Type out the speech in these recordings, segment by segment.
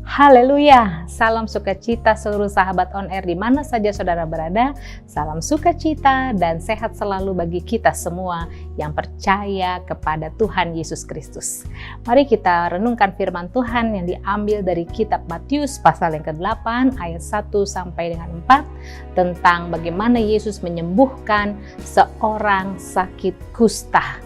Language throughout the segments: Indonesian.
Haleluya, salam sukacita seluruh sahabat on air di mana saja saudara berada. Salam sukacita dan sehat selalu bagi kita semua yang percaya kepada Tuhan Yesus Kristus. Mari kita renungkan firman Tuhan yang diambil dari kitab Matius pasal yang ke-8 ayat 1 sampai dengan 4 tentang bagaimana Yesus menyembuhkan seorang sakit kusta.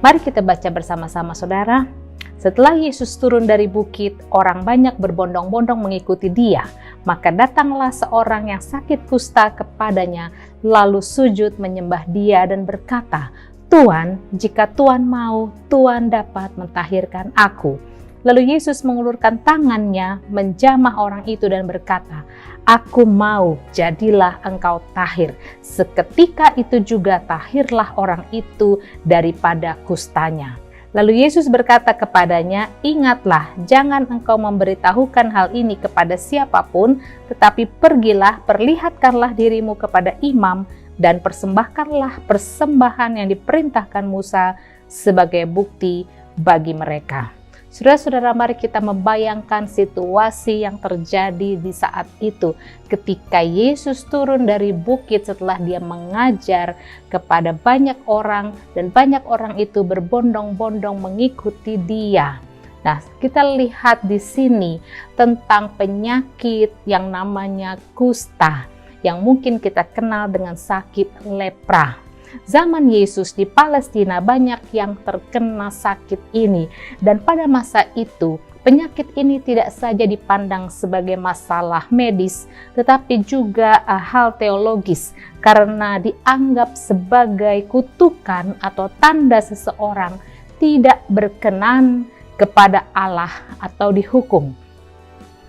Mari kita baca bersama-sama saudara. Setelah Yesus turun dari bukit, orang banyak berbondong-bondong mengikuti Dia. Maka datanglah seorang yang sakit kusta kepadanya, lalu sujud menyembah Dia dan berkata, "Tuan, jika Tuan mau, Tuan dapat mentahirkan aku." Lalu Yesus mengulurkan tangannya, menjamah orang itu dan berkata, "Aku mau, jadilah engkau tahir." Seketika itu juga tahirlah orang itu daripada kustanya. Lalu Yesus berkata kepadanya, "Ingatlah, jangan engkau memberitahukan hal ini kepada siapapun, tetapi pergilah, perlihatkanlah dirimu kepada imam, dan persembahkanlah persembahan yang diperintahkan Musa sebagai bukti bagi mereka." Saudara-saudara, mari kita membayangkan situasi yang terjadi di saat itu ketika Yesus turun dari bukit setelah Dia mengajar kepada banyak orang dan banyak orang itu berbondong-bondong mengikuti Dia. Nah, kita lihat di sini tentang penyakit yang namanya kusta yang mungkin kita kenal dengan sakit lepra. Zaman Yesus di Palestina banyak yang terkena sakit ini, dan pada masa itu penyakit ini tidak saja dipandang sebagai masalah medis tetapi juga hal teologis karena dianggap sebagai kutukan atau tanda seseorang tidak berkenan kepada Allah atau dihukum.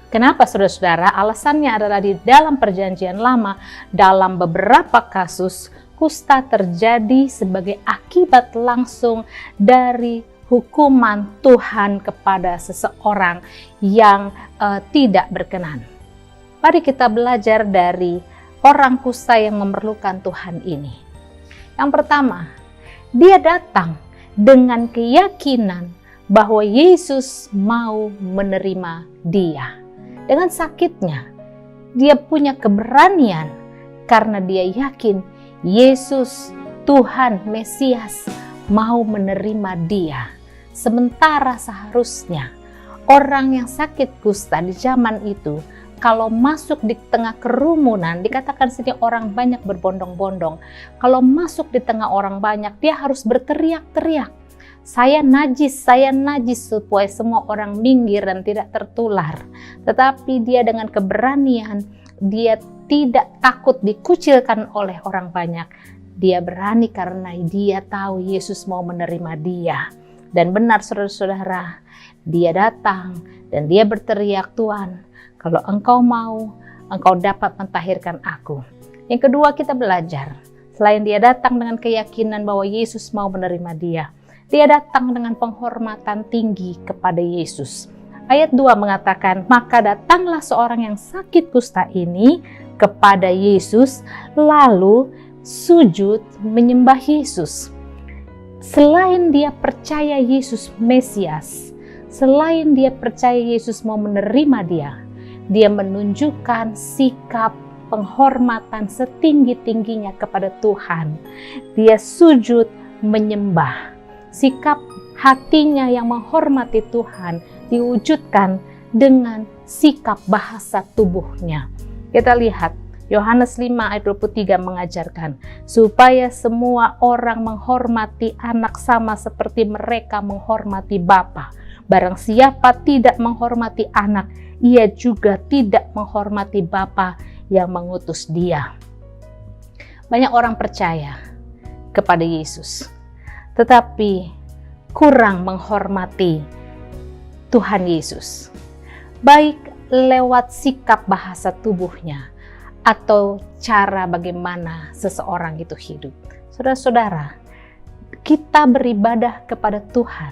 Kenapa saudara-saudara? Alasannya adalah di dalam Perjanjian Lama, dalam beberapa kasus kusta terjadi sebagai akibat langsung dari hukuman Tuhan kepada seseorang yang tidak berkenan. Mari kita belajar dari orang kusta yang memerlukan Tuhan ini. Yang pertama, dia datang dengan keyakinan bahwa Yesus mau menerima dia. Dengan sakitnya, dia punya keberanian karena dia yakin Yesus, Tuhan, Mesias, mau menerima dia. Sementara seharusnya orang yang sakit kusta di zaman itu, kalau masuk di tengah kerumunan, dikatakan sini orang banyak berbondong-bondong. Kalau masuk di tengah orang banyak, dia harus berteriak-teriak, saya najis, supaya semua orang minggir dan tidak tertular. Tetapi dia dengan keberanian, dia tidak takut dikucilkan oleh orang banyak. Dia berani karena dia tahu Yesus mau menerima dia. Dan benar saudara-saudara, dia datang dan dia berteriak, "Tuhan, kalau engkau mau, engkau dapat mentahirkan aku." Yang kedua, kita belajar. Selain dia datang dengan keyakinan bahwa Yesus mau menerima dia, dia datang dengan penghormatan tinggi kepada Yesus. Ayat 2 mengatakan, "Maka datanglah seorang yang sakit kusta ini kepada Yesus, lalu sujud menyembah Yesus." Selain dia percaya Yesus Mesias, selain dia percaya Yesus mau menerima dia menunjukkan sikap penghormatan setinggi-tingginya kepada Tuhan. Dia sujud menyembah. Sikap hatinya yang menghormati Tuhan diwujudkan dengan sikap bahasa tubuhnya. Kita lihat Yohanes 5 ayat 23 mengajarkan, supaya semua orang menghormati anak sama seperti mereka menghormati Bapa. Barang siapa tidak menghormati anak, ia juga tidak menghormati Bapa yang mengutus dia. Banyak orang percaya kepada Yesus, tetapi kurang menghormati Tuhan Yesus, baik lewat sikap bahasa tubuhnya atau cara bagaimana seseorang itu hidup. Saudara-saudara, kita beribadah kepada Tuhan,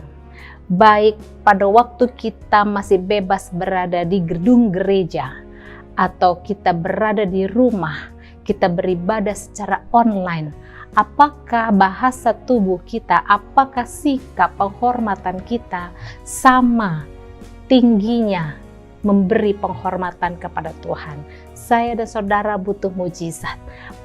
baik pada waktu kita masih bebas berada di gedung gereja atau kita berada di rumah, kita beribadah secara online. Apakah bahasa tubuh kita, apakah sikap penghormatan kita sama tingginya memberi penghormatan kepada Tuhan. Saya dan saudara butuh mujizat.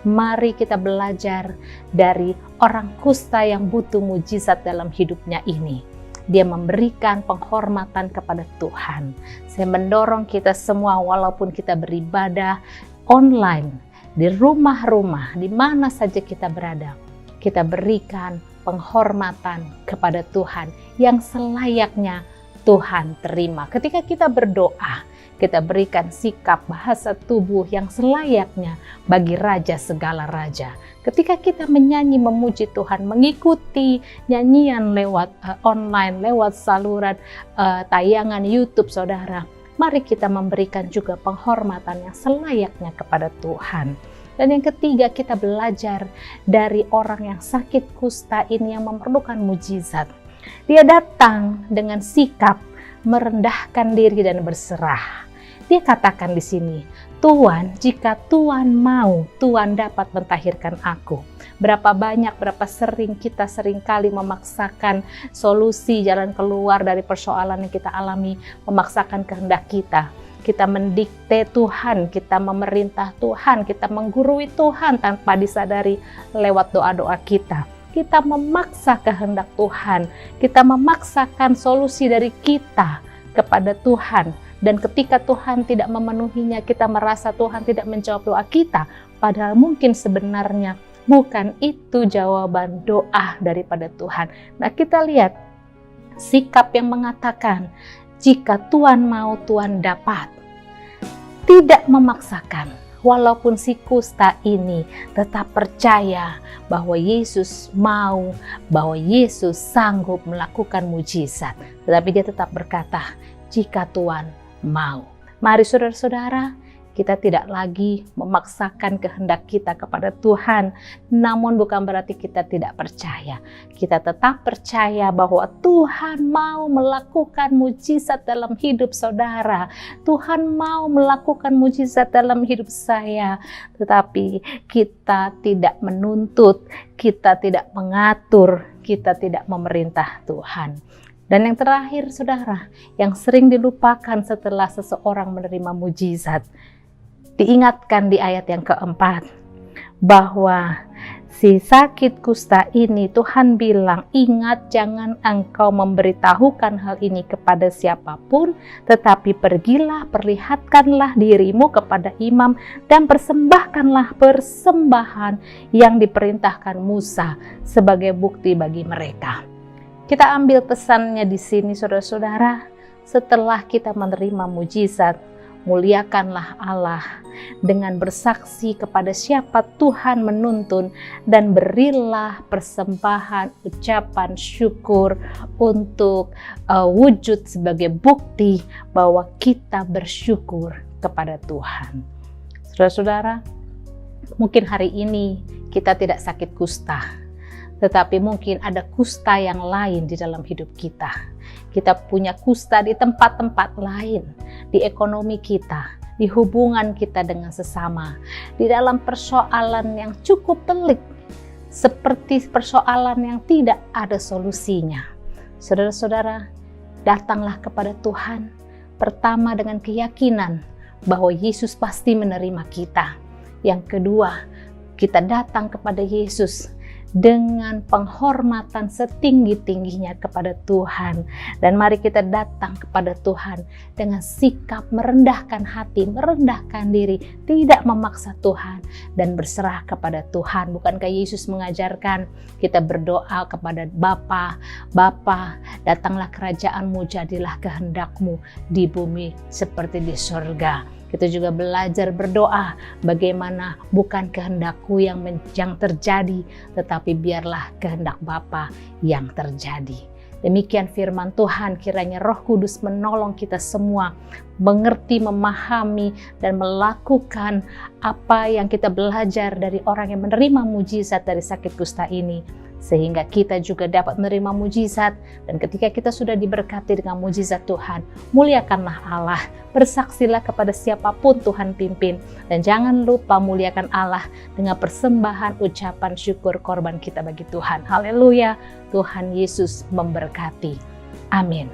Mari kita belajar dari orang kusta yang butuh mujizat dalam hidupnya ini. Dia memberikan penghormatan kepada Tuhan. Saya mendorong kita semua, walaupun kita beribadah online, di rumah-rumah, di mana saja kita berada, kita berikan penghormatan kepada Tuhan yang selayaknya Tuhan terima. Ketika kita berdoa, kita berikan sikap bahasa tubuh yang selayaknya bagi Raja segala raja. Ketika kita menyanyi memuji Tuhan, mengikuti nyanyian lewat online, lewat saluran tayangan YouTube saudara, mari kita memberikan juga penghormatan yang selayaknya kepada Tuhan. Dan yang ketiga, kita belajar dari orang yang sakit kusta ini yang memerlukan mujizat. Dia datang dengan sikap merendahkan diri dan berserah. Dia katakan di sini, Tuhan, jika Tuhan mau, Tuhan dapat mentahirkan aku. Berapa sering kita seringkali memaksakan solusi jalan keluar dari persoalan yang kita alami, memaksakan kehendak kita. Kita mendikte Tuhan, kita memerintah Tuhan, kita menggurui Tuhan tanpa disadari lewat doa-doa kita. Kita memaksa kehendak Tuhan, kita memaksakan solusi dari kita kepada Tuhan. Dan ketika Tuhan tidak memenuhinya, kita merasa Tuhan tidak menjawab doa kita. Padahal mungkin sebenarnya bukan itu jawaban doa daripada Tuhan. Nah, kita lihat sikap yang mengatakan, jika Tuhan mau, Tuhan dapat. Tidak memaksakan. Walaupun si kusta ini tetap percaya bahwa Yesus mau, bahwa Yesus sanggup melakukan mujizat. Tetapi dia tetap berkata, jika Tuhan mau. Mari saudara-saudara, kita tidak lagi memaksakan kehendak kita kepada Tuhan. Namun bukan berarti kita tidak percaya. Kita tetap percaya bahwa Tuhan mau melakukan mujizat dalam hidup saudara. Tuhan mau melakukan mujizat dalam hidup saya. Tetapi kita tidak menuntut, kita tidak mengatur, kita tidak memerintah Tuhan. Dan yang terakhir saudara, yang sering dilupakan setelah seseorang menerima mujizat, diingatkan di ayat yang keempat, bahwa si sakit kusta ini Tuhan bilang, ingat jangan engkau memberitahukan hal ini kepada siapapun, tetapi pergilah, perlihatkanlah dirimu kepada imam dan persembahkanlah persembahan yang diperintahkan Musa sebagai bukti bagi mereka. Kita ambil pesannya di sini saudara-saudara, setelah kita menerima mujizat, muliakanlah Allah dengan bersaksi kepada siapa Tuhan menuntun dan berilah persembahan ucapan syukur untuk wujud sebagai bukti bahwa kita bersyukur kepada Tuhan. Saudara-saudara, mungkin hari ini kita tidak sakit kusta, tetapi mungkin ada kusta yang lain di dalam hidup kita. Kita punya kusta di tempat-tempat lain, di ekonomi kita, di hubungan kita dengan sesama, di dalam persoalan yang cukup pelik, seperti persoalan yang tidak ada solusinya. Saudara-saudara, datanglah kepada Tuhan, pertama dengan keyakinan bahwa Yesus pasti menerima kita. Yang kedua, kita datang kepada Yesus dengan penghormatan setinggi-tingginya kepada Tuhan. Dan mari kita datang kepada Tuhan dengan sikap merendahkan hati, merendahkan diri, tidak memaksa Tuhan, dan berserah kepada Tuhan. Bukankah Yesus mengajarkan kita berdoa kepada Bapa, Bapa, datanglah kerajaanmu, jadilah kehendakmu di bumi seperti di surga. Kita juga belajar berdoa bagaimana bukan kehendakku yang terjadi, tetapi biarlah kehendak Bapa yang terjadi. Demikian firman Tuhan, kiranya Roh Kudus menolong kita semua mengerti, memahami, dan melakukan apa yang kita belajar dari orang yang menerima mujizat dari sakit kusta ini, sehingga kita juga dapat menerima mujizat. Dan ketika kita sudah diberkati dengan mujizat Tuhan, muliakanlah Allah, bersaksilah kepada siapapun Tuhan pimpin, dan jangan lupa muliakan Allah dengan persembahan ucapan syukur korban kita bagi Tuhan. Haleluya, Tuhan Yesus memberkati. Amin.